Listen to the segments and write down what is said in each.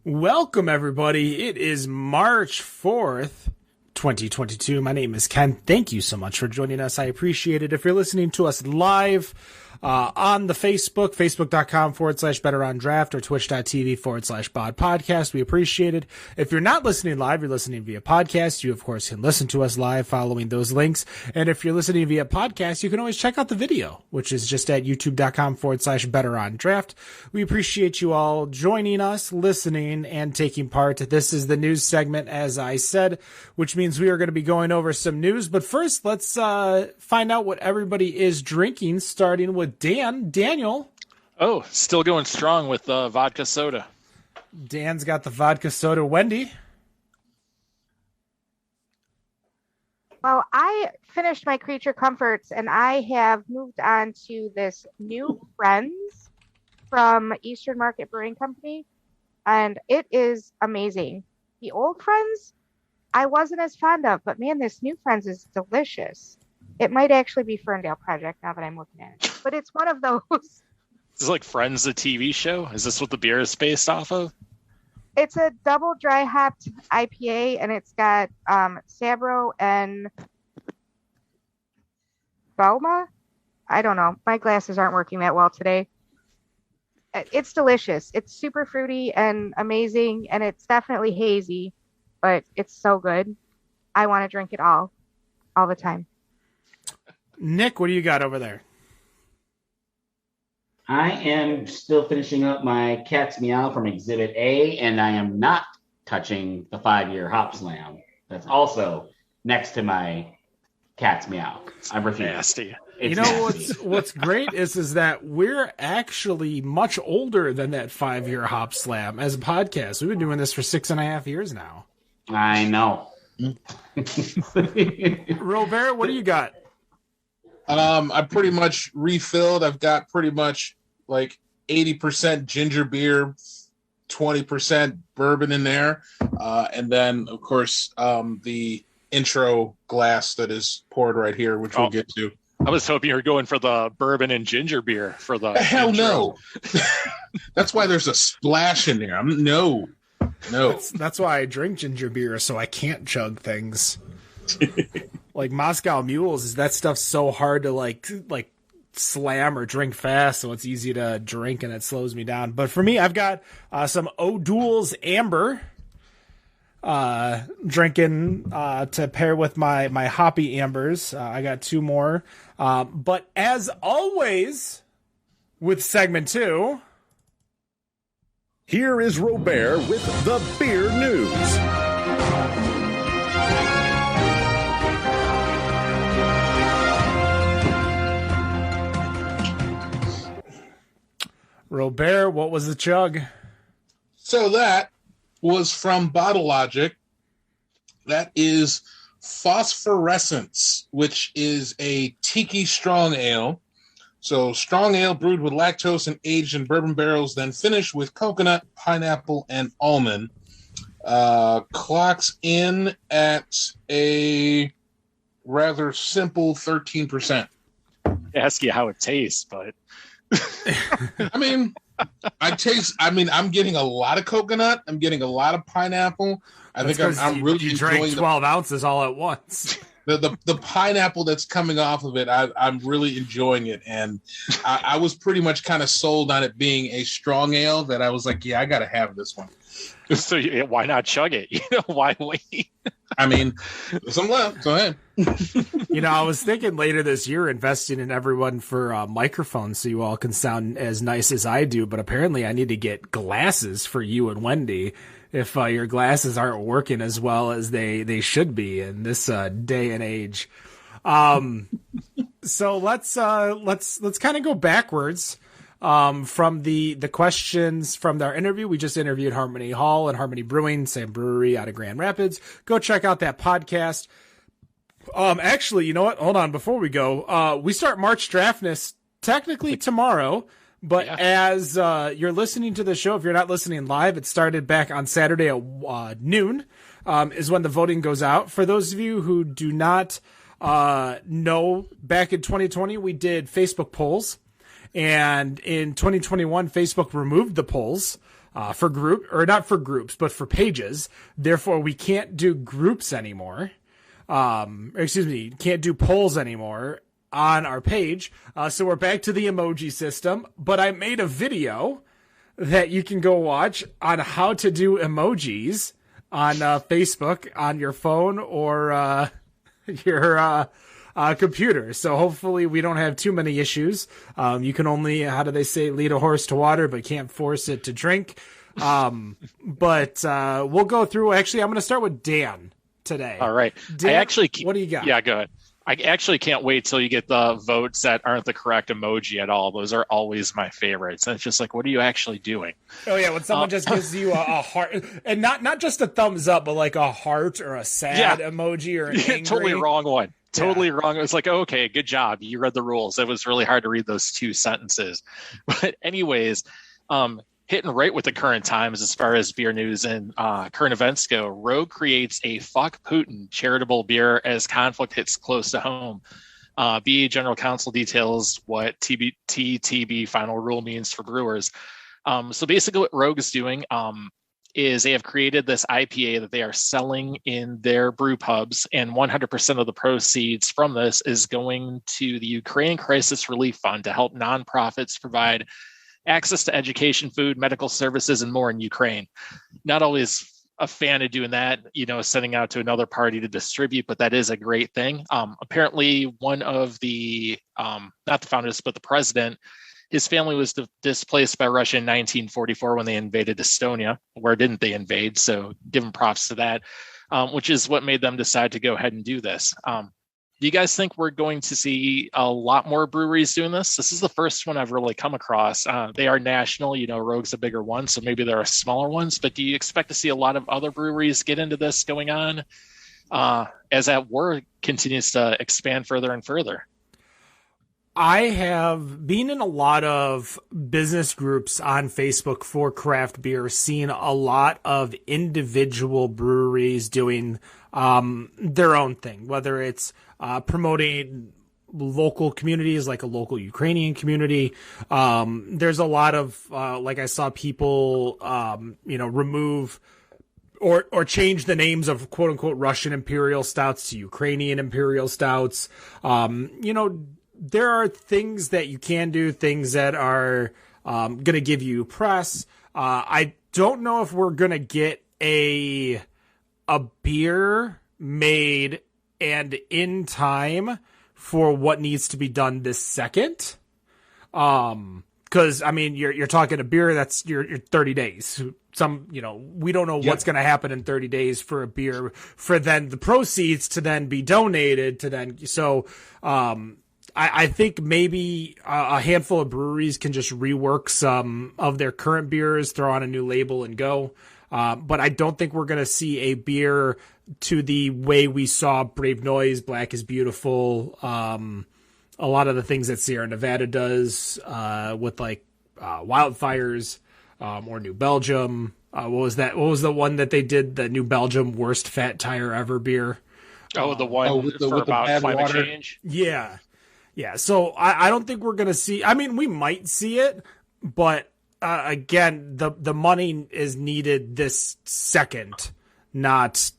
Welcome, everybody. It is March 4th, 2022. My name is Ken. Thank you so much for joining us. I appreciate it. If you're listening to us live on the facebook.com/BetterOnDraft or twitch.tv/bod podcast, we appreciate it. If you're not listening live, you're listening via podcast, you, of course, can listen to us live following those links. And if you're listening via podcast, you can always check out the video, which is just at youtube.com/BetterOnDraft. We appreciate you all joining us, listening, and taking part. This is the news segment, as I said, which means we are going to be going over some news. But first, let's find out what everybody is drinking, starting with Daniel. Oh, still going strong with vodka soda. Dan's got the vodka soda. Wendy? Well, I finished my Creature Comforts, and I have moved on to this new Friends from Eastern Market Brewing Company, and it is amazing. The old Friends, I wasn't as fond of, but man, this new Friends is delicious. It might actually be Ferndale Project now that I'm looking at it, but it's one of those. Is this like Friends, the TV show? Is this what the beer is based off of? It's a double dry hopped IPA, and it's got Sabro and Belma. I don't know. My glasses aren't working that well today. It's delicious. It's super fruity and amazing, and it's definitely hazy, but it's so good. I want to drink it all the time. Nick, what do you got over there? I am still finishing up my Cat's Meow from Exhibit A, and I am not touching the 5-year Hop Slam. That's also next to my Cat's Meow. I'm refusing. Nasty. You know what's great is that we're actually much older than that 5-year Hop Slam as a podcast. We've been doing this for 6.5 years now. I know. Robert, what do you got? I pretty much refilled. I've got pretty much like 80% ginger beer, 20% bourbon in there. And then, of course, the intro glass that is poured right here, which we'll get to. I was hoping you were going for the bourbon and ginger beer for the hell intro. No. That's why there's a splash in there. No. That's why I drink ginger beer, so I can't chug things. Like Moscow Mules, that stuff's so hard to like slam or drink fast, so it's easy to drink and it slows me down. But for me, I've got some O'Doul's Amber drinking to pair with my hoppy ambers. I got 2 more. But as always, with segment 2, here is Robert with the beer news. Robert, what was the chug? So that was from Bottle Logic. That is Phosphorescence, which is a Tiki Strong Ale. So strong ale brewed with lactose and aged in bourbon barrels, then finished with coconut, pineapple, and almond. Clocks in at a rather simple 13%. Ask you how it tastes, but I'm getting a lot of coconut. I'm getting a lot of pineapple. I think I'm really you enjoying drank 12 ounces all at once. The pineapple that's coming off of it. I'm really enjoying it, and I was pretty much kind of sold on it being a strong ale. That I was like, yeah, I got to have this one. so why not chug it? Why wait? I mean, there's some left. Go ahead. I was thinking later this year investing in everyone for microphones so you all can sound as nice as I do, but apparently I need to get glasses for you and Wendy if your glasses aren't working as well as they should be in this day and age. So let's kind of go backwards. From the questions from our interview. We just interviewed Harmony Hall and Harmony Brewing, same brewery out of Grand Rapids. Go check out that podcast. Actually, you know what? Hold on. Before we go, we start March Draftness technically tomorrow, but as you're listening to the show, if you're not listening live, it started back on Saturday at noon, is when the voting goes out. For those of you who do not know, back in 2020, we did Facebook polls. And in 2021, Facebook removed the polls. for group, or not for groups, but for pages. Therefore, we can't do groups anymore. Can't do polls anymore on our page. So we're back to the emoji system, but I made a video that you can go watch on how to do emojis on Facebook on your phone or your computer. So hopefully we don't have too many issues. You can only, how do they say, lead a horse to water, but can't force it to drink. But we'll go through. Actually, I'm going to start with Dan today. All right. Dan, what do you got? Yeah, go ahead. I actually can't wait till you get the votes that aren't the correct emoji at all. Those are always my favorites. And it's just like, what are you actually doing? Oh yeah, when someone just gives you a heart, and not just a thumbs up, but like a heart or a sad emoji or an angry. Totally wrong one. Totally wrong. It was like, okay, good job. You read the rules. It was really hard to read those two sentences. But anyways, hitting right with the current times as far as beer news and current events go, Rogue creates a Fuck Putin charitable beer as conflict hits close to home. BA General Counsel details what TTB final rule means for brewers. So basically what Rogue is doing is they have created this IPA that they are selling in their brew pubs, and 100% of the proceeds from this is going to the Ukraine Crisis Relief Fund to help nonprofits provide access to education, food, medical services, and more in Ukraine. Not always a fan of doing that, sending out to another party to distribute, but that is a great thing. Apparently one of the, not the founders, but the president, his family was displaced by Russia in 1944 when they invaded Estonia. Where didn't they invade? So give them props to that, which is what made them decide to go ahead and do this. Do you guys think we're going to see a lot more breweries doing this? This is the first one I've really come across. They are national, Rogue's a bigger one, so maybe there are smaller ones, but do you expect to see a lot of other breweries get into this going on as that war continues to expand further and further? I have been in a lot of business groups on Facebook for craft beer, seen a lot of individual breweries doing their own thing, whether it's promoting local communities, like a local Ukrainian community. There's a lot of, like I saw people, remove or change the names of quote unquote Russian imperial stouts to Ukrainian imperial stouts. There are things that you can do, things that are going to give you press. I don't know if we're going to get a beer made and in time for what needs to be done this second. Because, you're talking a beer that's your 30 days. We don't know what's going to happen in 30 days for a beer, for then the proceeds to then be donated to then. So, I think maybe a handful of breweries can just rework some of their current beers, throw on a new label and go. But I don't think we're going to see a beer to the way we saw Brave Noise, Black is Beautiful. A lot of the things that Sierra Nevada does with like Wildfires or New Belgium. What was that? What was the one that they did? The New Belgium worst fat tire ever beer. Oh, the one with about climate water. change. Yeah. Yeah, so I don't think we're going to see... we might see it, but again, the money is needed this second, not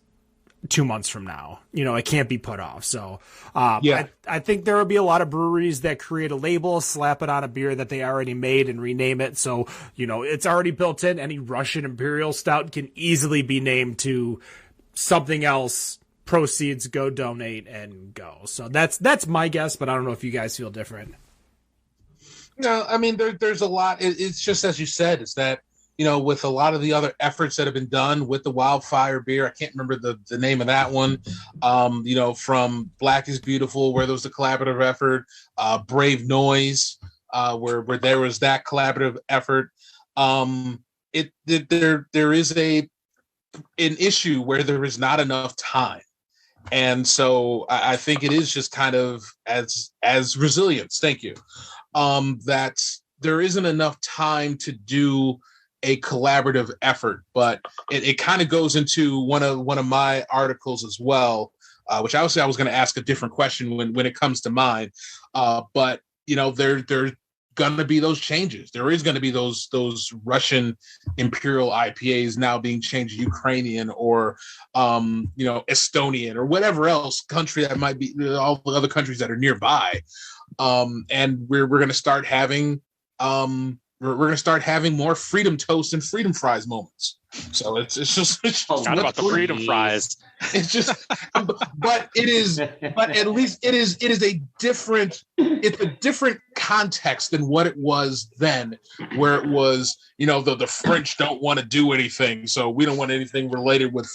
2 months from now. It can't be put off. So I think there will be a lot of breweries that create a label, slap it on a beer that they already made and rename it. So, it's already built in. Any Russian Imperial Stout can easily be named to something else. Proceeds go donate and go. So that's my guess, but I don't know if you guys feel different. No, there's a lot. It's just as you said, is that with a lot of the other efforts that have been done with the Wildfire beer, I can't remember the name of that one. From Black is Beautiful, where there was a collaborative effort, Brave Noise, where there was that collaborative effort. There is an issue where there is not enough time. And so I think it is just kind of as resilience. Thank you. That there isn't enough time to do a collaborative effort, but it kind of goes into one of my articles as well, which I was going to ask a different question when it comes to mine. But there gonna be those changes. There is gonna be those Russian imperial IPAs now being changed to Ukrainian or Estonian or whatever else country that might be, all the other countries that are nearby. And we're gonna start having more freedom toast and freedom fries moments. So it's just Not about the freedom fries. It's just, but at least it is a different context than what it was then, where it was, the French don't want to do anything, so we don't want anything related with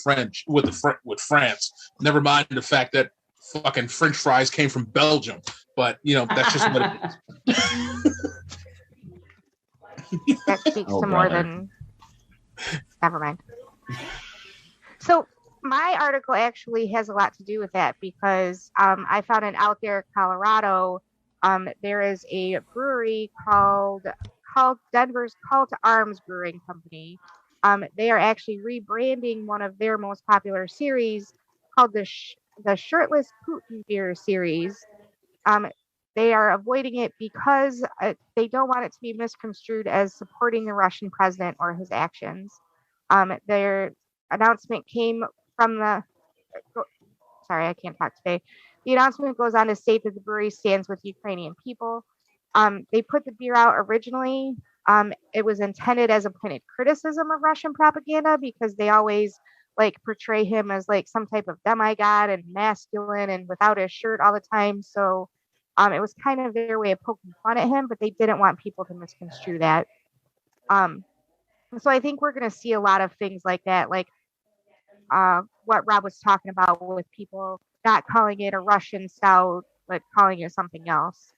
with France. Never mind the fact that fucking French fries came from Belgium, but that's just what it is. That speaks to more than. Never mind. So my article actually has a lot to do with that because I found in out there, Colorado, there is a brewery called Denver's Call to Arms Brewing Company. They are actually rebranding one of their most popular series called the Shirtless Putin Beer series. They are avoiding it because they don't want it to be misconstrued as supporting the Russian president or his actions. Their announcement came from sorry, I can't talk today. The announcement goes on to state that the brewery stands with Ukrainian people. They put the beer out originally. It was intended as a pointed criticism of Russian propaganda because they always portray him as some type of demigod and masculine and without his shirt all the time. So it was kind of their way of poking fun at him, but they didn't want people to misconstrue that. So I think we're going to see a lot of things like that, like what Rob was talking about with people not calling it a Russian stout, but calling it something else.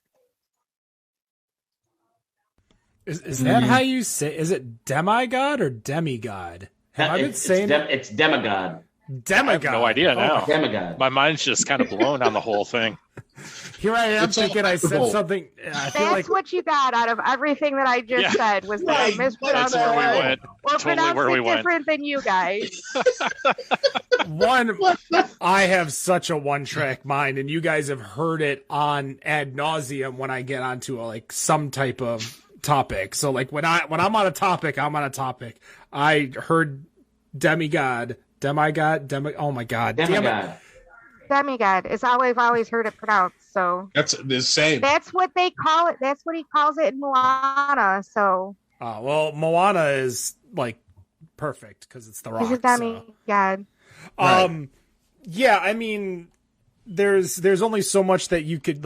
Is that how you say? Is it demigod or demigod? Have I been saying it's demigod. Demigod. I have no idea now. Demigod. My mind's just kind of blown on the whole thing. Here I am thinking I said something. That's what you got out of everything that I just said was that I mispronounced That's where we went. or Totally pronounced where it we went. different than you guys. I have such a one-track mind, and you guys have heard it on ad nauseum when I get onto some type of topic. So when I'm on a topic, I'm on a topic. I heard demigod. Oh my god! Demigod. Demigod is how I've always heard it pronounced. So That's the same. that's what they call it. That's what he calls it in Moana. So Well, Moana is perfect because it's the rock. he's a demigod. Right. Yeah, I mean, there's only so much that you could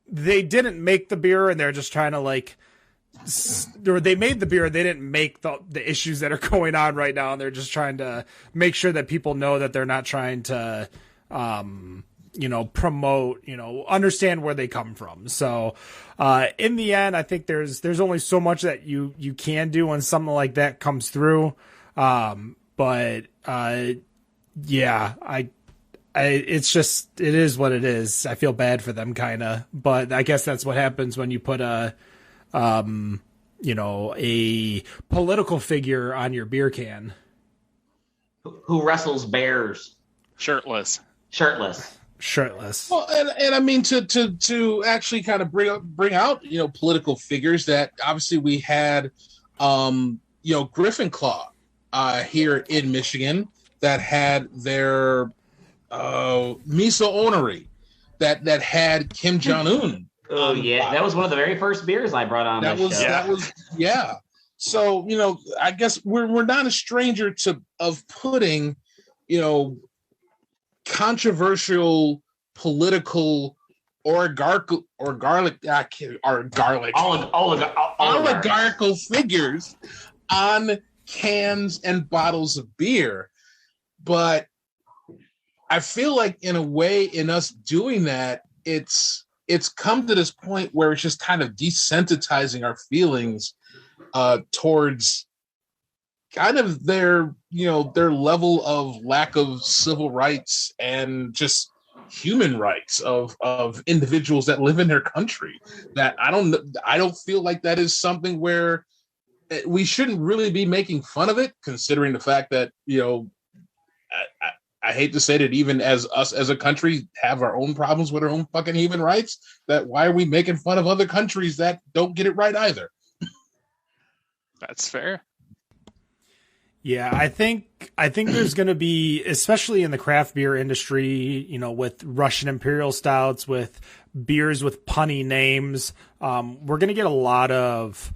They didn't make the beer, and they're just trying to or they made the beer. They didn't make the issues that are going on right now, and they're just trying to make sure that people know that they're not trying to, promote, understand where they come from. So, in the end, I think there's only so much that you can do when something like that comes through. But yeah, it's just, it is what it is. I feel bad for them kind of, but I guess that's what happens when you put a political figure on your beer can. Who wrestles bears? Shirtless. Well, and I mean to actually kind of bring out political figures that obviously we had Griffin Claw here in Michigan that had their miso onery that had Kim Jong-un. Oh yeah, that was one of the very first beers I brought on. That was yeah. So I guess we're not a stranger of putting controversial political oligarchical figures on cans and bottles of beer, but I feel like in a way, in us doing that, it's come to this point where it's just kind of desensitizing our feelings towards kind of their level of lack of civil rights and just human rights of individuals that live in their country. That I don't feel like that is something where we shouldn't really be making fun of it, considering the fact that I hate to say that even as us as a country have our own problems with our own fucking human rights, that why are we making fun of other countries that don't get it right either? That's fair. Yeah, I think there's going to be, especially in the craft beer industry, with Russian Imperial Stouts, with beers with punny names, we're going to get a lot of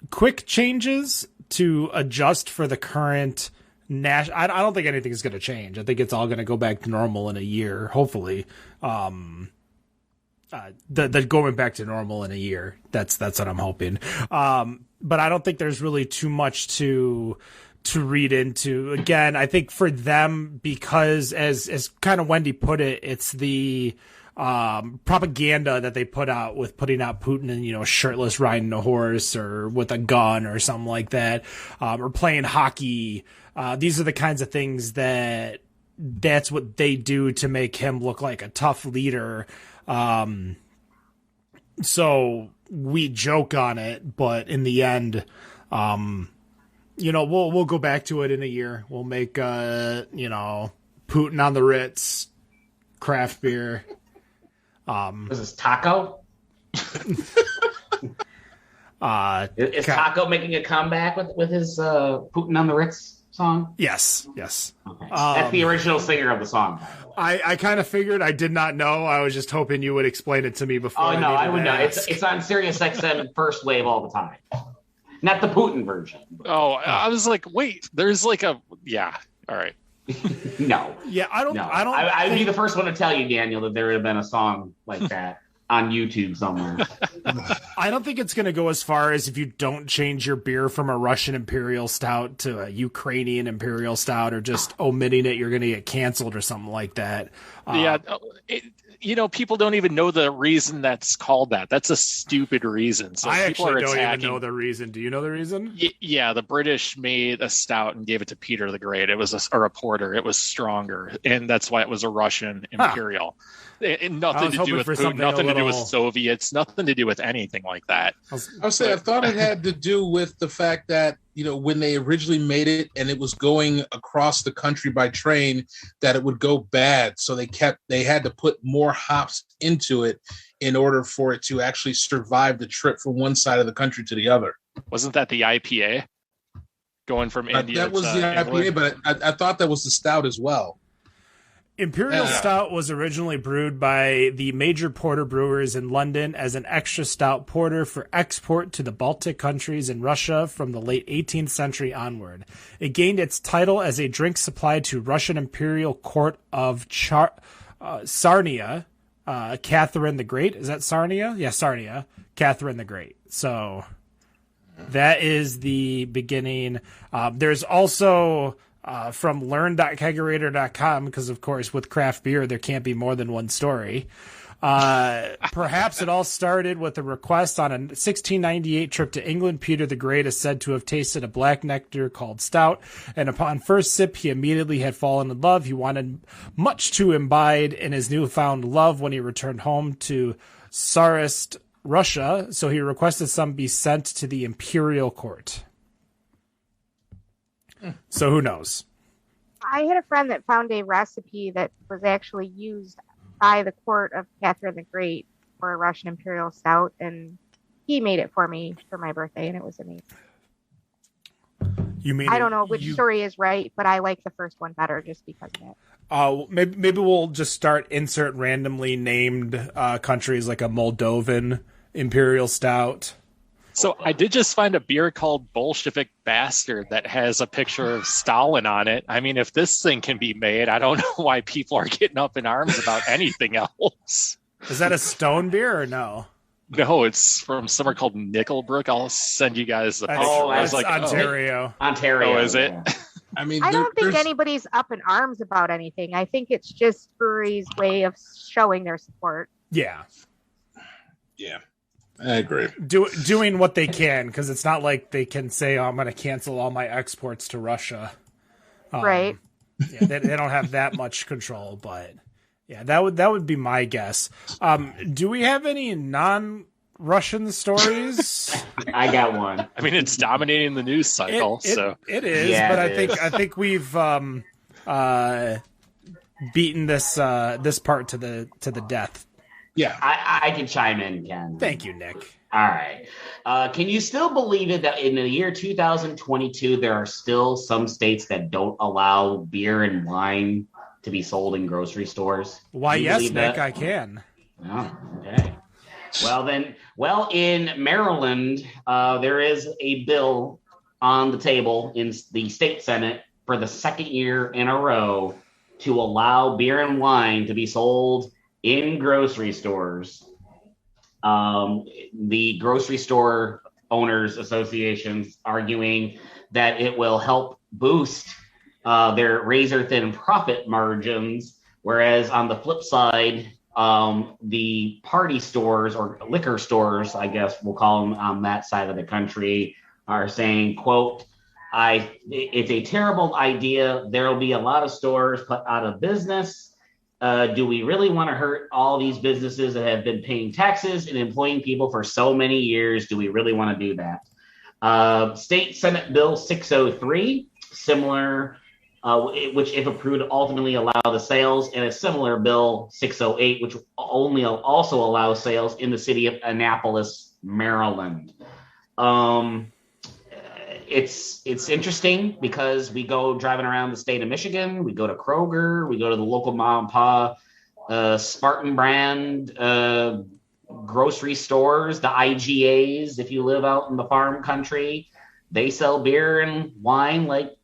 quick changes to adjust for the current I don't think anything is going to change. I think it's all going to go back to normal in a year, hopefully. The going back to normal in a year. That's what I'm hoping. But I don't think there's really too much to read into. Again, I think for them, because as kind of Wendy put it, it's the propaganda that they put out with putting out Putin and, shirtless riding a horse or with a gun or something like that, or playing hockey. These are the kinds of things that's what they do to make him look like a tough leader. So we joke on it, but in the end, we'll go back to it in a year. We'll make, Putin on the Ritz craft beer. Is this Taco? Is Taco making a comeback with his Putin on the Ritz song? Yes. Okay. That's the original singer of the song. I kind of figured. I did not know. I was just hoping you would explain it to me before. Oh, no, I would know. It's on Sirius XM first wave all the time. Not the Putin version. Oh, I was like, wait, there's like a... Yeah, all right. No. Yeah, I don't. I'd be the first one to tell you, Daniel, that there would have been a song like that on YouTube somewhere. I don't think it's going to go as far as if you don't change your beer from a Russian Imperial Stout to a Ukrainian Imperial Stout, or just omitting it, you're going to get canceled or something like that. Yeah. People don't even know the reason that's called that. That's a stupid reason. So I actually don't even know the reason. Do you know the reason? Yeah, the British made a stout and gave it to Peter the Great. It was a porter. It was stronger, and that's why it was a Russian Imperial. And nothing to do with food, nothing to do with Soviets, nothing to do with anything like that. I thought it had to do with the fact that, when they originally made it and it was going across the country by train, that it would go bad. So they had to put more hops into it in order for it to actually survive the trip from one side of the country to the other. Wasn't that the IPA? Going from India that was to the England? IPA, but I thought that was the stout as well. Imperial Stout was originally brewed by the major porter brewers in London as an extra stout porter for export to the Baltic countries and Russia from the late 18th century onward. It gained its title as a drink supplied to Russian Imperial Court of Sarnia, Catherine the Great. Is that Sarnia? Yeah, Sarnia, Catherine the Great. So that is the beginning. There's also... from learn.kegerator.com, because of course with craft beer there can't be more than one story. Perhaps it all started with a request on a 1698 trip to England. Peter the Great is said to have tasted a black nectar called stout, and upon first sip he immediately had fallen in love. He wanted much to imbibe in his newfound love when he returned home to Tsarist Russia, so he requested some be sent to the imperial court. So who knows? I had a friend that found a recipe that was actually used by the court of Catherine the Great for a Russian Imperial Stout, and he made it for me for my birthday, and it was amazing. I don't know which story is right, but I like the first one better just because of it. Maybe we'll just start insert randomly named countries, like a Moldovan Imperial Stout. So I did just find a beer called Bolshevik Bastard that has a picture of Stalin on it. I mean, if this thing can be made, I don't know why people are getting up in arms about anything else. Is that a stone beer or no? No, it's from somewhere called Nickelbrook. I'll send you guys the picture. I was like, Ontario. Ontario. Oh, is it? I mean, I don't think anybody's up in arms about anything. I think it's just breweries' way of showing their support. Yeah. I agree. Doing what they can, because it's not like they can say, I'm going to cancel all my exports to Russia. Right. Yeah, they don't have that much control, but yeah, that would be my guess. Do we have any non-Russian stories? I got one. I mean, it's dominating the news cycle. It is, Yeah, but it I think we've beaten this part to the death. Yeah. I can chime in, Ken. Thank you, Nick. All right. Can you still believe it that in the year 2022, there are still some states that don't allow beer and wine to be sold in grocery stores? Why, yes, Nick, that? I can. Oh, okay. Well, in Maryland, there is a bill on the table in the state Senate for the second year in a row to allow beer and wine to be sold in grocery stores. The grocery store owners associations arguing that it will help boost their razor thin profit margins, whereas on the flip side, the party stores or liquor stores, I guess we'll call them on that side of the country, are saying, quote, it's a terrible idea. There will be a lot of stores put out of business. Do we really want to hurt all these businesses that have been paying taxes and employing people for so many years? Do we really want to do that? State Senate Bill 603, similar, which if approved ultimately allow the sales, and a similar Bill 608, which only also allows sales in the city of Annapolis, Maryland. It's interesting because we go driving around the state of Michigan, we go to Kroger, we go to the local mom and pop Spartan brand grocery stores, the IGAs, if you live out in the farm country, they sell beer and wine like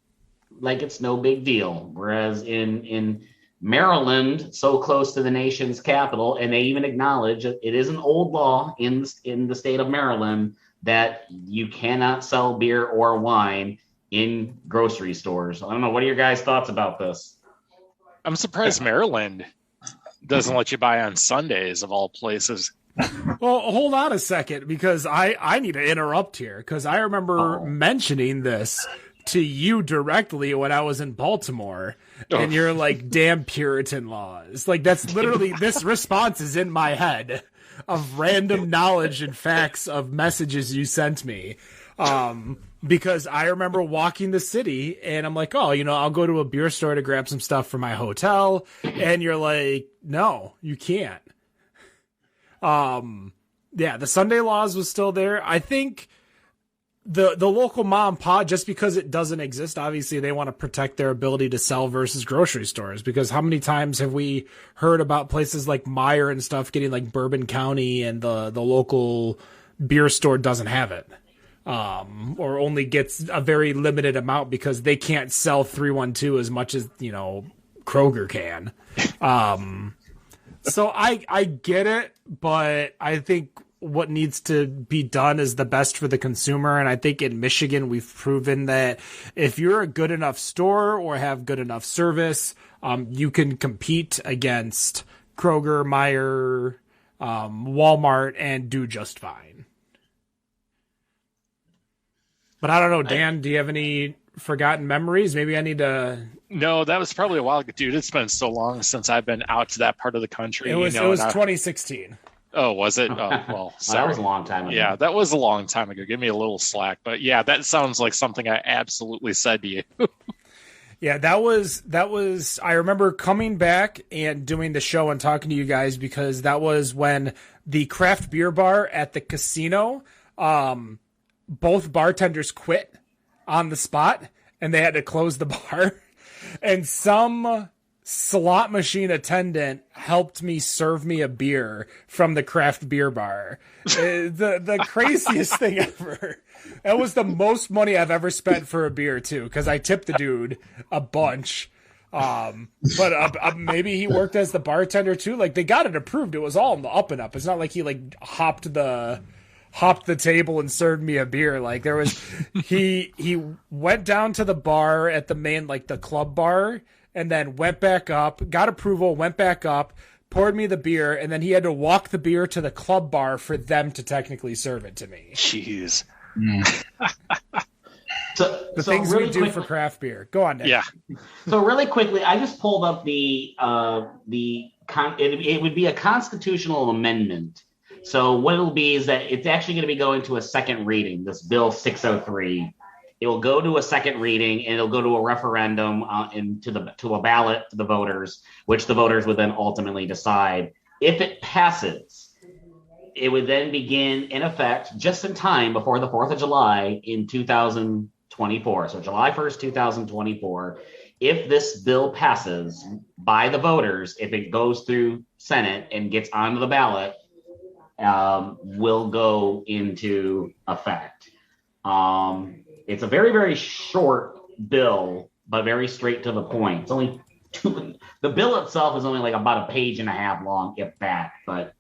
it's no big deal. Whereas in Maryland, so close to the nation's capital, and they even acknowledge it is an old law in the state of Maryland that you cannot sell beer or wine in grocery stores. I don't know. What are your guys' thoughts about this? I'm surprised Maryland doesn't let you buy on Sundays, of all places. Well, hold on a second, because I need to interrupt here, because I remember mentioning this to you directly when I was in Baltimore, and you're like, damn Puritan laws. Like, that's literally, this response is in my head of random knowledge and facts of messages you sent me. Because I remember walking the city and I'm like, oh, I'll go to a beer store to grab some stuff for my hotel. And you're like, no, you can't. Yeah, the Sunday laws was still there. I think the local mom and pop, just because it doesn't exist, obviously they want to protect their ability to sell versus grocery stores, because how many times have we heard about places like Meyer and stuff getting like Bourbon County and the local beer store doesn't have it, or only gets a very limited amount because they can't sell 312 as much as Kroger can. So I get it, but I think what needs to be done is the best for the consumer. And I think in Michigan, we've proven that if you're a good enough store or have good enough service, you can compete against Kroger, Meyer, Walmart, and do just fine. But I don't know, Dan, do you have any forgotten memories? Maybe I need to... No, that was probably a while ago. Dude, it's been so long since I've been out to that part of the country. It was 2016. Oh, was it? Oh, well, sorry. That was a long time ago. Yeah, that was a long time ago. Give me a little slack. But yeah, that sounds like something I absolutely said to you. Yeah, that was, I remember coming back and doing the show and talking to you guys, because that was when the craft beer bar at the casino, both bartenders quit on the spot and they had to close the bar. And some slot machine attendant helped me serve me a beer from the craft beer bar. The craziest thing ever. That was the most money I've ever spent for a beer too, because I tipped the dude a bunch. But maybe he worked as the bartender too. Like, they got it approved. It was all in the up and up. It's not like he like hopped the table and served me a beer. Like, there was, he went down to the bar at the main, like the club bar, and then went back up, got approval, went back up, poured me the beer, and then he had to walk the beer to the club bar for them to technically serve it to me. Jeez. So things really we do for craft beer. Go on, Nick. Yeah. So really quickly, I just pulled up it would be a constitutional amendment. So what it'll be is that it's actually going to be going to a second reading, this Bill 603. It will go to a second reading, and it'll go to a referendum to a ballot to the voters, which the voters would then ultimately decide. If it passes, it would then begin in effect just in time before the 4th of July in 2024. So July 1st, 2024. If this bill passes by the voters, if it goes through Senate and gets onto the ballot, will go into effect. It's a very, very short bill, but very straight to the point. It's only the bill itself is only like about a page and a half long, if that, but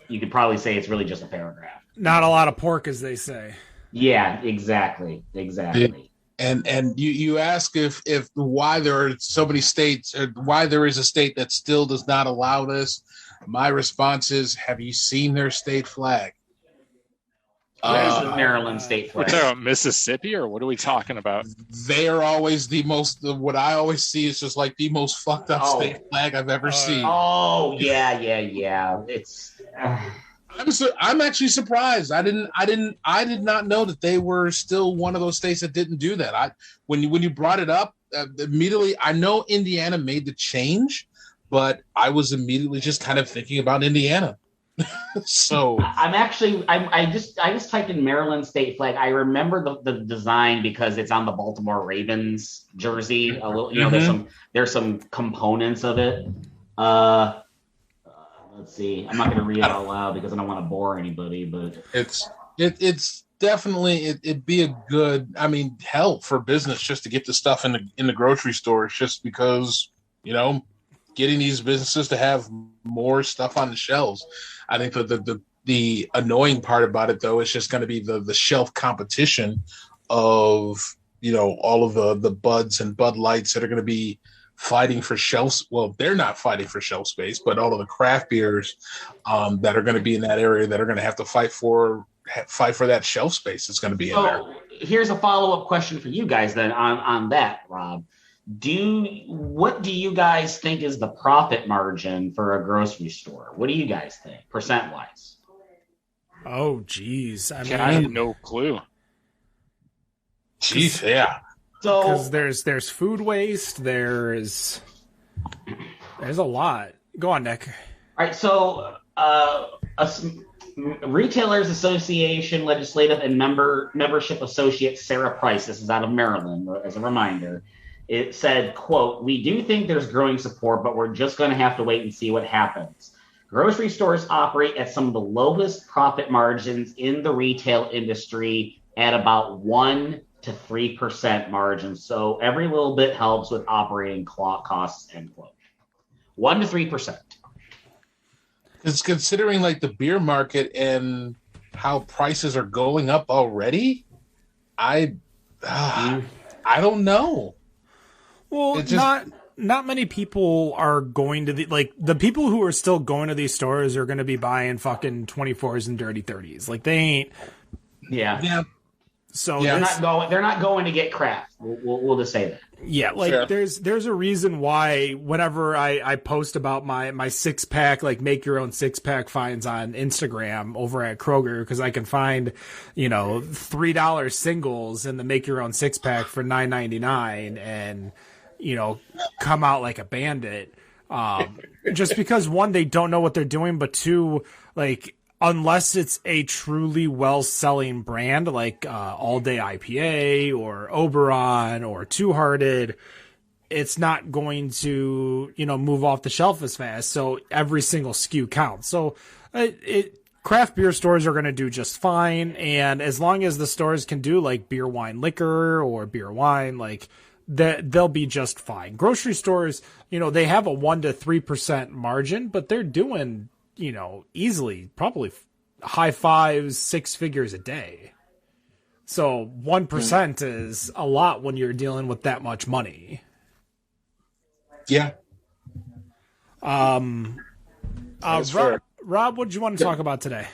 you could probably say it's really just a paragraph. Not a lot of pork, as they say. Yeah, exactly. And you ask if why there are so many states, or why there is a state that still does not allow this. My response is, have you seen their state flag? Where's the Maryland state flag? We're talking about Mississippi, or what are we talking about? They are always what I always see is just like the most fucked up state flag I've ever seen. Oh, yeah. It's... I'm actually surprised. I did not know that they were still one of those states that didn't do that. When you brought it up, immediately, I know Indiana made the change, but I was immediately just kind of thinking about Indiana. So I just typed in Maryland state flag. I remember the design because it's on the Baltimore Ravens jersey. A little, there's some components of it. Let's see. I'm not going to read it out loud because I don't want to bore anybody, but it's definitely it'd be a good, help for business just to get the stuff in the grocery stores, just because, getting these businesses to have more stuff on the shelves. I think that the annoying part about it, though, is just going to be the shelf competition of, all of the Buds and Bud Lights that are going to be fighting for shelves. Well, they're not fighting for shelf space, but all of the craft beers that are going to be in that area that are going to have to fight for that shelf space is going to be in there. Here's a follow-up question for you guys then on that, Rob. What do you guys think is the profit margin for a grocery store? What do you guys think, percent-wise? Oh, geez. I have no clue. Jeez, yeah. So because there's food waste, there's a lot. Go on, Nick. All right, so Retailers Association Legislative and Membership Associate Sarah Price, this is out of Maryland, as a reminder, it said, quote, "We do think there's growing support, but we're just going to have to wait and see what happens. Grocery stores operate at some of the lowest profit margins in the retail industry at about 1 to 3% margins. So every little bit helps with operating costs," end quote. 1 to 3%. It's considering like the beer market and how prices are going up already. I don't know. Well, not many people are going to the people who are still going to these stores are going to be buying fucking 24s and dirty 30s. Like they ain't. Yeah. So they're not going to get craft. We'll just say that. Yeah, like sure. There's a reason why whenever I post about my 6-pack, like make your own 6-pack finds on Instagram over at Kroger, because I can find, $3 singles in the make your own 6-pack for $9.99 and, come out like a bandit. Just because, one, they don't know what they're doing, but two, like, unless it's a truly well-selling brand like All Day IPA or Oberon or Two Hearted, it's not going to, move off the shelf as fast. So every single SKU counts. So craft beer stores are going to do just fine. And as long as the stores can do like beer, wine, liquor or beer, wine, like they'll be just fine. Grocery stores, they have a 1 to 3% margin, but they're doing easily probably high 5s, 6 figures a day. So 1% is a lot when you're dealing with that much money. Yeah. Rob, what did you want to talk about today?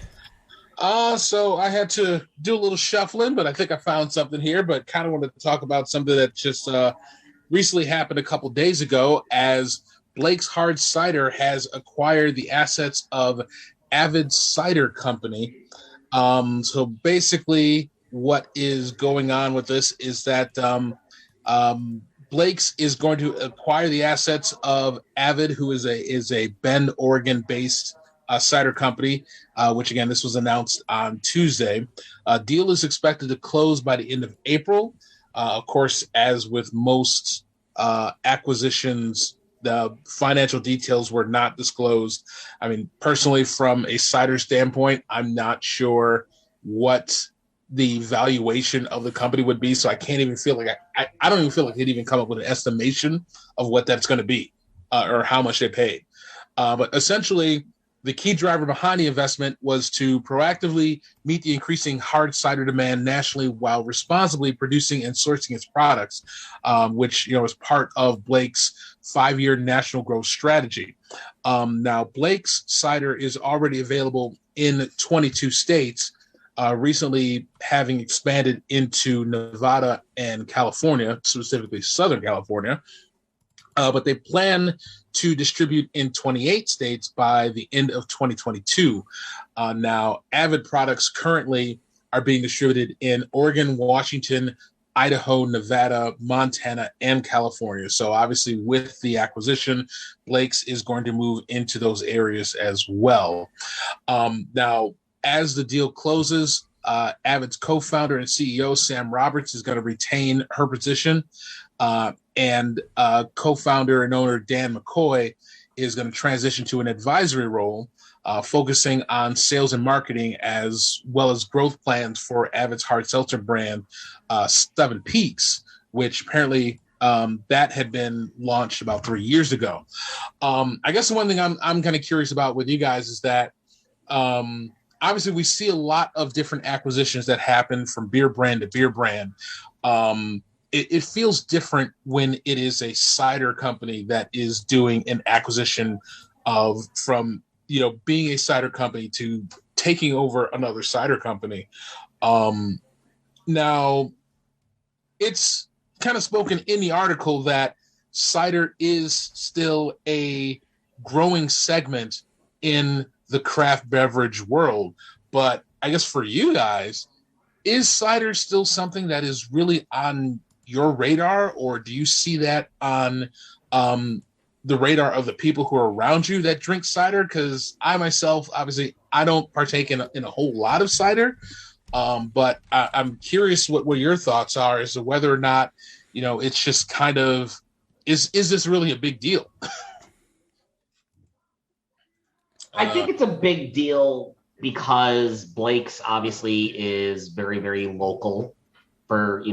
So I had to do a little shuffling, but I think I found something here, but kind of wanted to talk about something that just recently happened a couple days ago, as Blake's Hard Cider has acquired the assets of Avid Cider Company. So basically what is going on with this is that Blake's is going to acquire the assets of Avid, who is a Bend, Oregon-based cider company, which, again, this was announced on Tuesday. Deal is expected to close by the end of April. Of course, as with most acquisitions, the financial details were not disclosed. I mean, personally, from a cider standpoint, I'm not sure what the valuation of the company would be. So I can't even feel like I don't even feel like they'd even come up with an estimation of what that's going to be or how much they paid. But essentially, the key driver behind the investment was to proactively meet the increasing hard cider demand nationally while responsibly producing and sourcing its products, which is part of Blake's 5-year national growth strategy. Now, Blake's cider is already available in 22 states, recently having expanded into Nevada and California, specifically Southern California. But they plan to distribute in 28 states by the end of 2022. Now, Avid products currently are being distributed in Oregon, Washington, Idaho, Nevada, Montana, and California. So obviously with the acquisition, Blake's is going to move into those areas as well. Now, as the deal closes, Avid's co-founder and CEO, Sam Roberts, is going to retain her position. And co-founder and owner Dan McCoy is going to transition to an advisory role, focusing on sales and marketing as well as growth plans for Avid's hard seltzer brand, Seven Peaks, which apparently that had been launched about 3 years ago. I guess the one thing I'm kind of curious about with you guys is that obviously we see a lot of different acquisitions that happen from beer brand to beer brand. It feels different when it is a cider company that is doing an acquisition from being a cider company to taking over another cider company. Now, it's kind of spoken in the article that cider is still a growing segment in the craft beverage world. But I guess for you guys, is cider still something that is really on your radar, or do you see that on the radar of the people who are around you that drink cider? Because I myself, obviously, I don't partake in a whole lot of cider, but I'm curious what your thoughts are as to whether or not, it's just kind of, is this really a big deal? I think it's a big deal because Blake's obviously is very, very local for,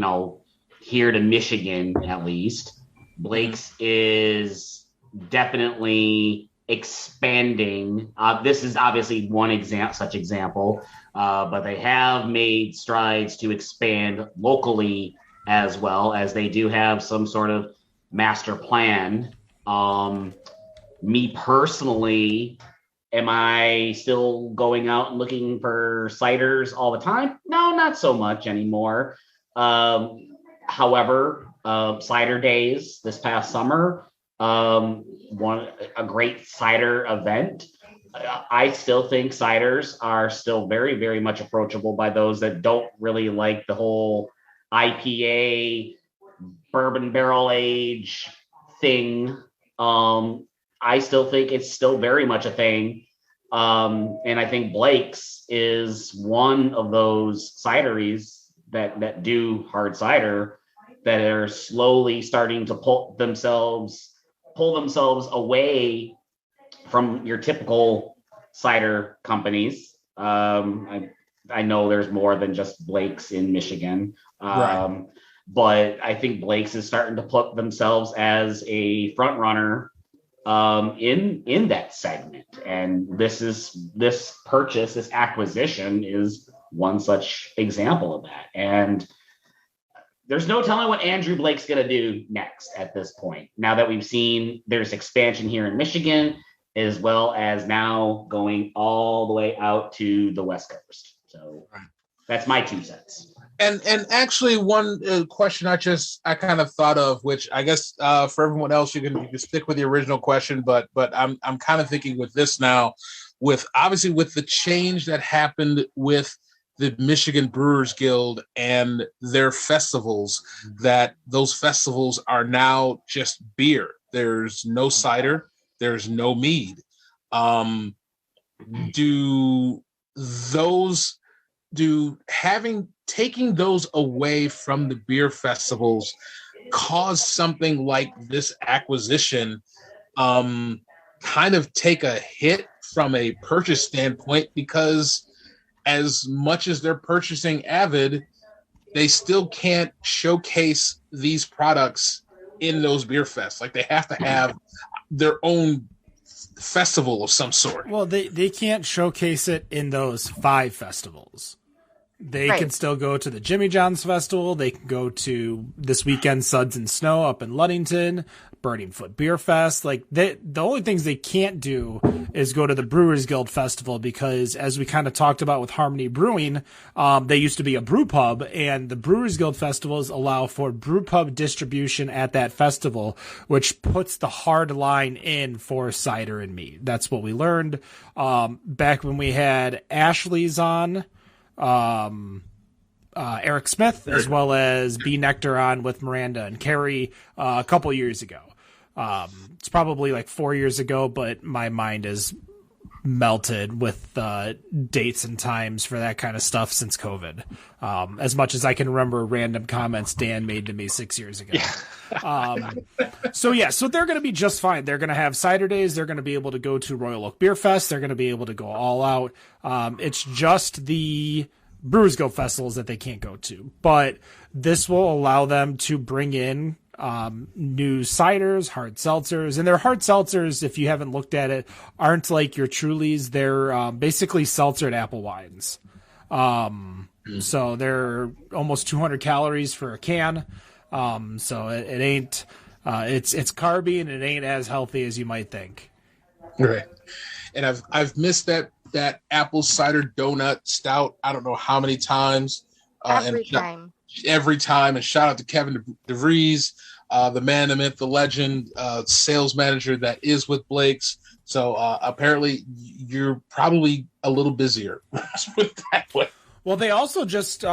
here to Michigan, at least. Blake's is definitely expanding. This is obviously one such example, but they have made strides to expand locally as well, as they do have some sort of master plan. Me personally, am I still going out and looking for ciders all the time? No, not so much anymore. However, Cider Days this past summer, a great cider event. I still think ciders are still very, very much approachable by those that don't really like the whole IPA, bourbon barrel age thing. I still think it's still very much a thing. And I think Blake's is one of those cideries that do hard cider that are slowly starting to pull themselves away from your typical cider companies. I know there's more than just Blake's in Michigan. Right. But I think Blake's is starting to put themselves as a front runner in that segment. And this acquisition is one such example of that. And there's no telling what Andrew Blake's going to do next at this point. Now that we've seen there's expansion here in Michigan, as well as now going all the way out to the West Coast. So that's my 2 cents. And actually, one question I kind of thought of, which I guess for everyone else, you can stick with the original question, but I'm kind of thinking with this now, with the change that happened with the Michigan Brewers Guild and their festivals, that those festivals are now just beer. There's no cider, there's no mead. Taking those away from the beer festivals cause something like this acquisition kind of take a hit from a purchase standpoint, because as much as they're purchasing Avid, they still can't showcase these products in those beer fests. Like, they have to have their own festival of some sort. Well, they can't showcase it in those 5 festivals. They can still go to the Jimmy John's Festival. They can go to this weekend Suds and Snow up in Ludington, Burning Foot Beer Fest. Like, the only things they can't do is go to the Brewers Guild Festival, because as we kind of talked about with Harmony Brewing, they used to be a brew pub, and the Brewers Guild festivals allow for brew pub distribution at that festival, which puts the hard line in for cider and mead. That's what we learned back when we had Ashley's on. Eric Smith, as well as B Nectar on with Miranda and Carrie a couple years ago. It's probably like 4 years ago, but my mind is melted with dates and times for that kind of stuff since COVID. As much as I can remember random comments Dan made to me 6 years ago. So they're going to be just fine. They're going to have cider days. They're going to be able to go to Royal Oak Beer Fest. They're going to be able to go all out. It's just the Brewers Guild festivals that they can't go to, but this will allow them to bring in new ciders, hard seltzers, and their hard seltzers, if you haven't looked at it, aren't like your Trulies. They're basically seltzered apple wines. So they're almost 200 calories for a can. So it ain't, it's carby, and it ain't as healthy as you might think. Right. And I've missed that apple cider donut stout I don't know how many times. Every time. And shout out to Kevin DeVries, the man, the myth, the legend, sales manager that is with Blake's. So apparently you're probably a little busier. Put it that way. Well, they also just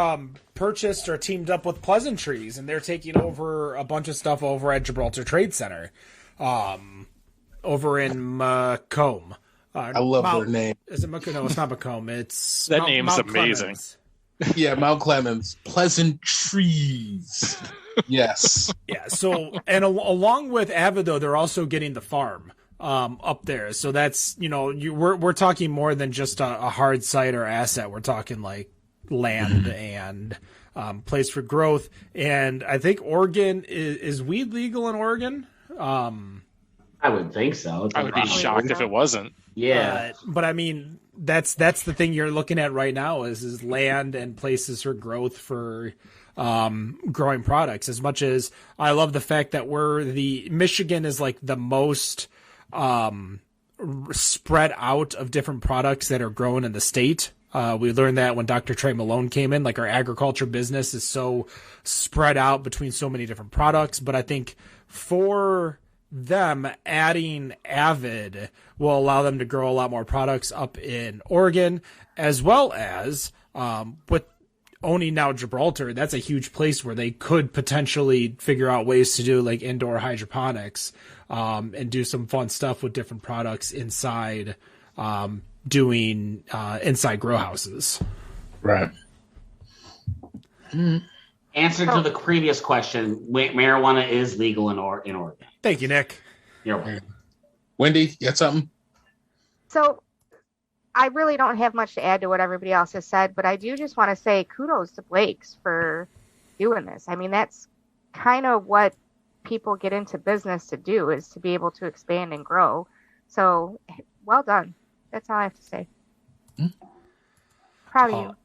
purchased or teamed up with Pleasantries, and they're taking over a bunch of stuff over at Gibraltar Trade Center, over in Macomb. I love their name. Is it Macomb? No, it's not Macomb. It's that name's amazing. Clemens. Yeah, Mount Clemens. Pleasantries. Yes. Yeah. So, and along with Avid, though, they're also getting the farm up there. So that's, we're talking more than just a hard cider asset. We're talking like land and place for growth. And I think Oregon is weed legal in Oregon. I would think so. I would be shocked if it wasn't. Yeah. But I mean, that's the thing you're looking at right now is land and places for growth for growing products. As much as I love the fact that Michigan is like the most spread out of different products that are grown in the state. We learned that when Dr. Trey Malone came in, like our agriculture business is so spread out between so many different products. But I think for them, adding Avid will allow them to grow a lot more products up in Oregon, as well as with owning now Gibraltar. That's a huge place where they could potentially figure out ways to do like indoor hydroponics and do some fun stuff with different products inside, doing inside grow houses. Right. Answer to the previous question: marijuana is legal in Oregon. Thank you, Nick. You're welcome. Wendy, you got something? So I really don't have much to add to what everybody else has said, but I do just want to say kudos to Blake's for doing this. I mean, that's kind of what people get into business to do, is to be able to expand and grow. So well done. That's all I have to say. Proud of you.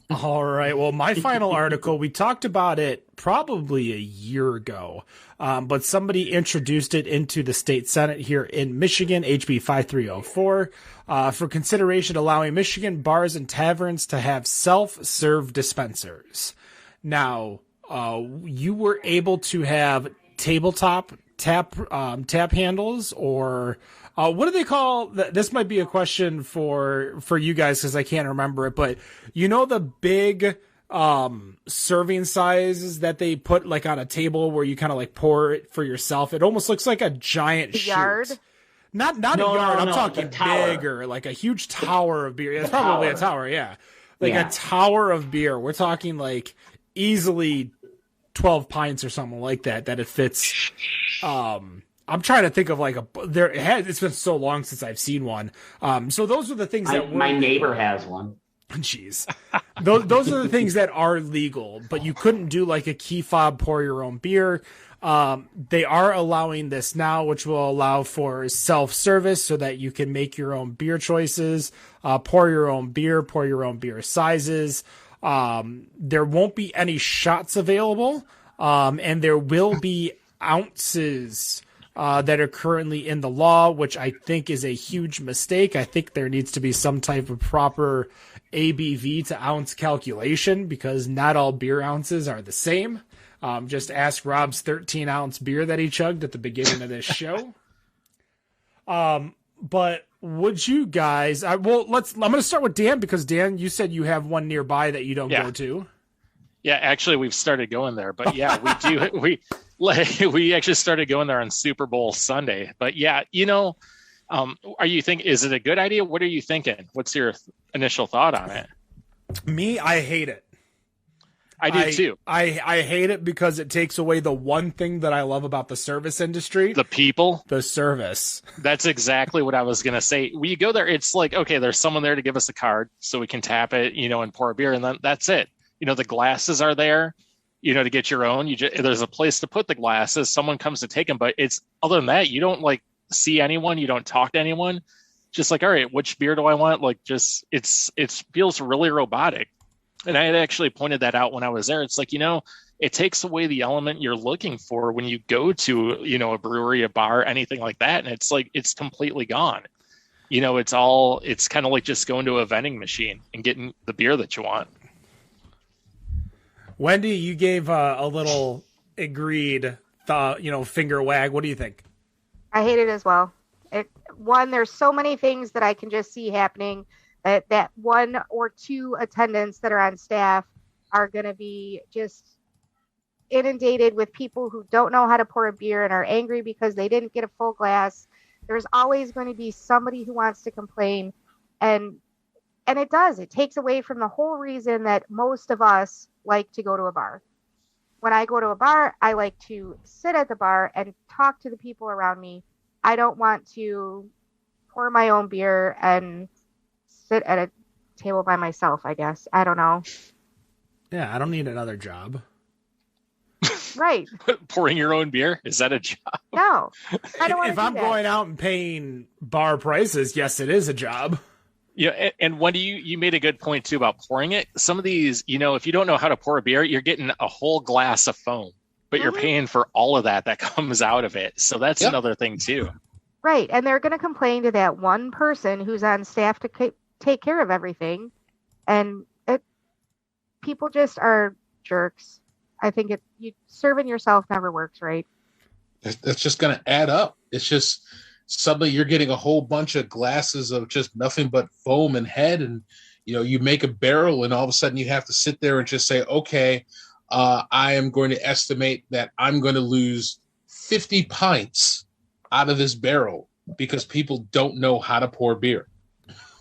All right. Well, my final article, we talked about it probably a year ago, but somebody introduced it into the state Senate here in Michigan, HB 5304, for consideration allowing Michigan bars and taverns to have self-serve dispensers. Now, you were able to have tabletop tap handles, or what do they call? This might be a question for you guys because I can't remember it. But you know the big serving sizes that they put like on a table where you kind of like pour it for yourself. It almost looks like a giant chute. Yard. Not a yard. I'm talking bigger, like a huge tower of beer. It's probably a tower, yeah. Like a tower of beer. We're talking like easily 12 pints or something like that it fits. I'm trying to think of like it's been so long since I've seen one. So those are the things that my neighbor has one. Jeez. Those are the things that are legal, but you couldn't do like a key fob pour your own beer. They are allowing this now, which will allow for self-service so that you can make your own beer choices, pour your own beer sizes. There won't be any shots available, and there will be ounces that are currently in the law, which I think is a huge mistake. I think there needs to be some type of proper ABV to ounce calculation because not all beer ounces are the same. Just ask Rob's 13-ounce beer that he chugged at the beginning of this show. But would you guys? I'm going to start with Dan because Dan, you said you have one nearby that you don't go to. Yeah, actually, we've started going there. But yeah, we do. We actually started going there on Super Bowl Sunday. But yeah, are you thinking? Is it a good idea? What are you thinking? What's your initial thought on it? Me, I hate it. I do too. I hate it because it takes away the one thing that I love about the service industry. The people. The service. That's exactly what I was going to say. When you go there, it's like, okay, there's someone there to give us a card so we can tap it, and pour a beer, and then that's it. The glasses are there, to get your own. There's a place to put the glasses. Someone comes to take them, but it's other than that, you don't like see anyone. You don't talk to anyone. Just like, all right, which beer do I want? Like, just it feels really robotic. And I had actually pointed that out when I was there. It's like, it takes away the element you're looking for when you go to, a brewery, a bar, anything like that. And it's like, it's completely gone. It's kind of like just going to a vending machine and getting the beer that you want. Wendy, you gave a little agreed thought, finger wag. What do you think? I hate it as well. There's so many things that I can just see happening. That one or two attendants that are on staff are going to be just inundated with people who don't know how to pour a beer and are angry because they didn't get a full glass. There's always going to be somebody who wants to complain. And it takes away from the whole reason that most of us like to go to a bar. When I go to a bar, I like to sit at the bar and talk to the people around me. I don't want to pour my own beer and sit at a table by myself, I guess. I don't know. Yeah, I don't need another job. Right. Pouring your own beer? Is that a job? No. I don't want to If I'm going out and paying bar prices, yes, it is a job. Yeah, and Wendy, you made a good point, too, about pouring it. Some of these, if you don't know how to pour a beer, you're getting a whole glass of foam, but you're paying for all of that comes out of it. So that's another thing, too. Right, and they're going to complain to that one person who's on staff to take care of everything, and people just are jerks. I think serving yourself never works, right? That's just going to add up. It's just suddenly you're getting a whole bunch of glasses of just nothing but foam and head, and you make a barrel, and all of a sudden you have to sit there and just say, okay, I am going to estimate that I'm going to lose 50 pints out of this barrel because people don't know how to pour beer.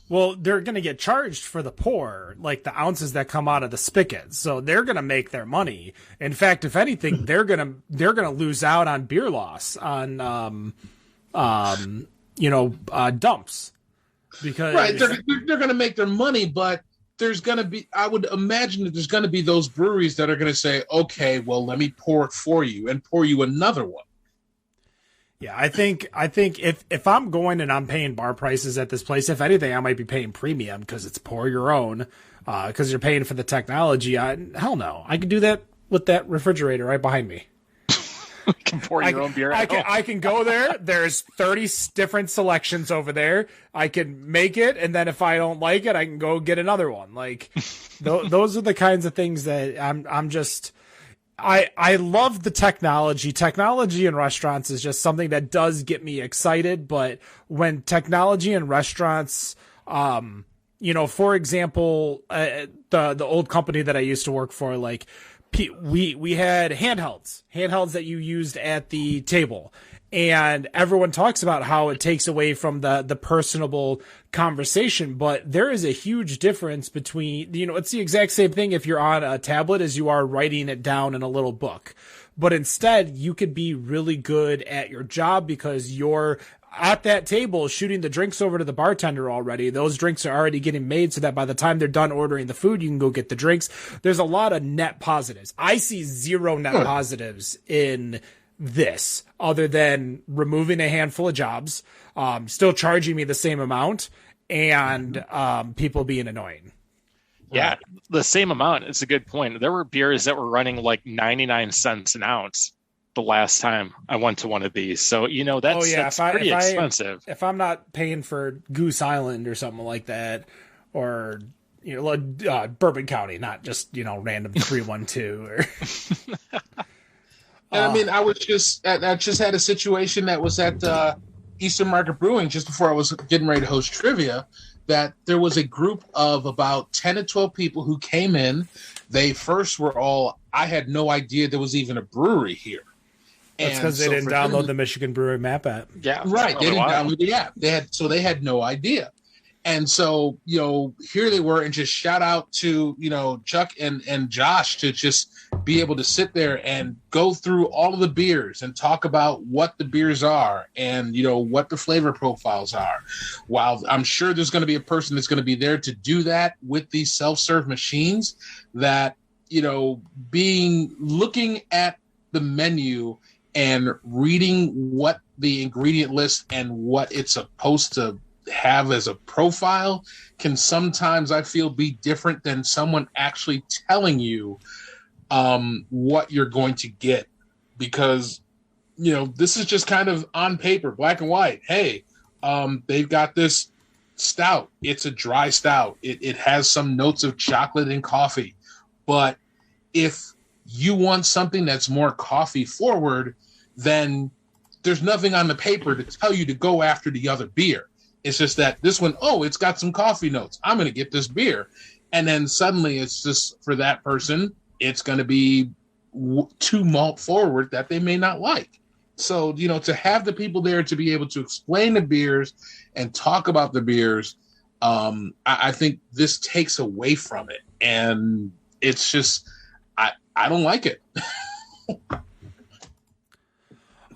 Well, they're going to get charged for the pour, like the ounces that come out of the spigot. So they're going to make their money. In fact, if anything, they're going to lose out on beer loss on, dumps. Because right, they're going to make their money, but there's going to be, I would imagine that there's going to be those breweries that are going to say, okay, well, let me pour it for you and pour you another one. Yeah, I think if I'm going and I'm paying bar prices at this place, if anything, I might be paying premium because it's pour your own, because you're paying for the technology. Hell no, I can do that with that refrigerator right behind me. You can pour your own beer. I can go there. There's 30 different selections over there. I can make it, and then if I don't like it, I can go get another one. Like those are the kinds of things that I'm just. I love the technology. Technology in restaurants is just something that does get me excited. But when technology in restaurants, for example, the old company that I used to work for, like we had handhelds that you used at the table. And everyone talks about how it takes away from the personable conversation, but there is a huge difference between, it's the exact same thing if you're on a tablet as you are writing it down in a little book. But instead, you could be really good at your job because you're at that table shooting the drinks over to the bartender already. Those drinks are already getting made so that by the time they're done ordering the food, you can go get the drinks. There's a lot of net positives. I see zero net positives in this other than removing a handful of jobs, still charging me the same amount, and people being annoying. Yeah, the same amount. It's a good point. There were beers that were running like 99 cents an ounce the last time I went to one of these. So, that's pretty expensive. If I'm not paying for Goose Island or something like that, or Bourbon County, not just random 312 or And I mean, I just had a situation that was at Eastern Market Brewing just before I was getting ready to host trivia, that there was a group of about 10 to 12 people who came in. They first were I had no idea there was even a brewery here. That's because they didn't download the Michigan Brewery Map app. Yeah, right. They didn't download the app. They had no idea. And so, here they were, and just shout out to, Chuck and Josh to just be able to sit there and go through all of the beers and talk about what the beers are and, what the flavor profiles are. While I'm sure there's going to be a person that's going to be there to do that with these self-serve machines, that, looking at the menu and reading what the ingredient list and what it's supposed to have as a profile can sometimes, I feel, be different than someone actually telling you what you're going to get, because this is just kind of on paper, black and white. Hey, they've got this stout. It's a dry stout. It has some notes of chocolate and coffee. But if you want something that's more coffee forward, then there's nothing on the paper to tell you to go after the other beer. It's just that this one, it's got some coffee notes. I'm going to get this beer. And then suddenly it's just, for that person, it's going to be too malt forward that they may not like. So, to have the people there to be able to explain the beers and talk about the beers, I think this takes away from it. And it's just, I don't like it.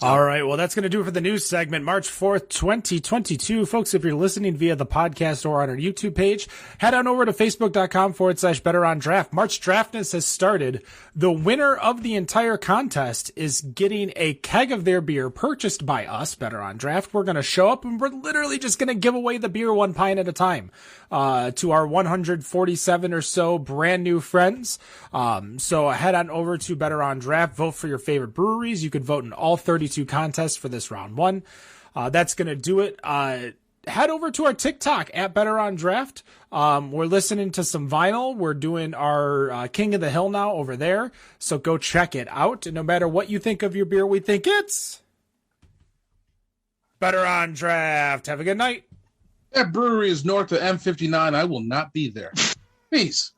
All right. Well, that's going to do it for the news segment, March 4th, 2022. Folks, if you're listening via the podcast or on our YouTube page, head on over to facebook.com/BetterOnDraft. March Draftness has started. The winner of the entire contest is getting a keg of their beer purchased by us, Better on Draft. We're going to show up and we're literally just going to give away the beer one pint at a time to our 147 or so brand new friends. So head on over to Better on Draft. Vote for your favorite breweries. You can vote in all 32 contests for this round one. That's going to do it. Head over to our TikTok at Better on Draft. We're listening to some vinyl. We're doing our King of the Hill now over there. So go check it out. And no matter what you think of your beer, we think it's Better on Draft. Have a good night. That brewery is north of M59. I will not be there. Peace.